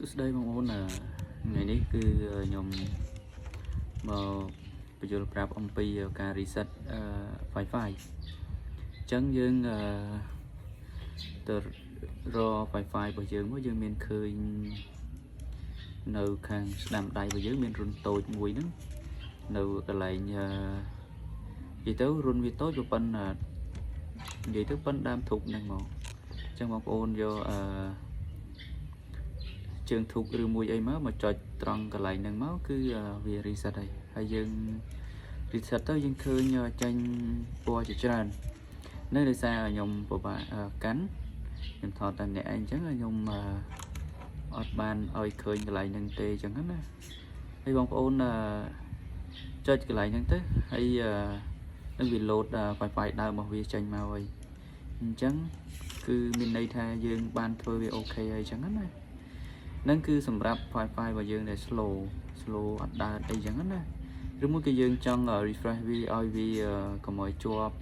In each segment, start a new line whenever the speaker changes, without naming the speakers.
Suốt đây mong muốn là ngàyนี้គឺខ្ញុំមកបញ្យល់ប្រាប់អំពីការ reset Wi-Fi អញ្ចឹងយើងទៅរក Wi-Fi របស់យើងមកយើងមានឃើញនៅខាងស្ដាំដៃរបស់យើងមានរុនតូចមួយហ្នឹងនៅកន្លែងនិយាយទៅរុនវាតូចប៉ុណ្ណានិយាយទៅប៉ុណ្ដើមធុកហ្នឹងមកអញ្ចឹងបងប្អូនយកជើងធុកឬមួយអីមកចុចត្រង់កន្លែងហ្នឹងមកគឺវា reset ហើយយើង reset ទៅយើងឃើញចេញពណ៌ជាច្រើននៅដោយសារខ្ញុំពិបាកកាន់ខ្ញុំថតតែម្នាក់ឯងអញ្ចឹងខ្ញុំអត់បានឲ្យឃើញកន្លែងហ្នឹងទេអញ្ចឹងណាហើយបងប្អូនចុចកន្លែងហ្នឹងទៅហើយនឹងវា load Wi-Fi ដើមរបស់វាចេញមកហើយអញ្ចឹងគឺមានន័យថាយើងបានធ្វើវាអូខេហើយអញ្ចឹងណាហ្នឹងគឺសម្រាប់ Wi-Fi របស់យើងដែល slow អត់ដើរអីចឹងណាឬមួយក៏យើងចង់ refresh វាឲ្យវាកុំឲ្យជាប់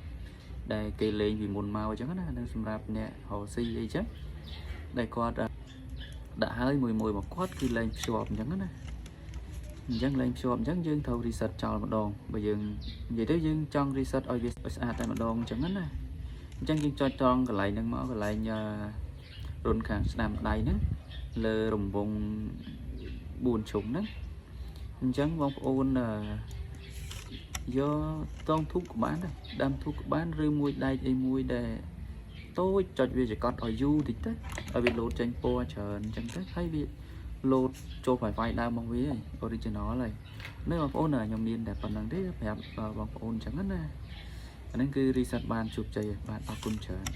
ដែលគេលេងពីមុនមកអញ្ចឹងណានឹងសម្រាប់អ្នករកស៊ីអីចឹងដែលគាត់ដាក់ហើយមួយមកគាត់គឺលេងភ្ជាប់អញ្ចឹងណាអញ្ចឹងលេងភ្ជាប់អញ្ចឹងយើងត្រូវ reset ចោលម្ដងបើយើងនិយាយទៅយើងចង់ reset ឲ្យវាស្អាតតែម្ដងអញ្ចឹងណាអញ្ចឹងយើងចុចត្រង់កន្លែងហ្នឹងមកកន្លែងរុនខាងស្ដាំដៃហ្នឹងលើរង្វង់4ជ្រុងហ្នឹងអញ្ចឹងបងប្អូនយកតងធូបក៏បានដែរដាំធូបក៏បានឬមួយដែកអីមួយដែលតូចចុចវាចកត់ឲ្យយូរតិចទៅឲ្យវាលោតចេញពណ៌ច្រើនអញ្ចឹងទៅហើយវាលោតចូល Wi-Fi ដើមរបស់វាហើយ original ហើយនៅបងប្អូនខ្ញុំមានតែប៉ុណ្្នឹងទេប្រាប់បងប្អូនអញ្ចឹងណាអាហ្នឹងគឺ reset បានជោគជ័យបាទអរគុណច្រើន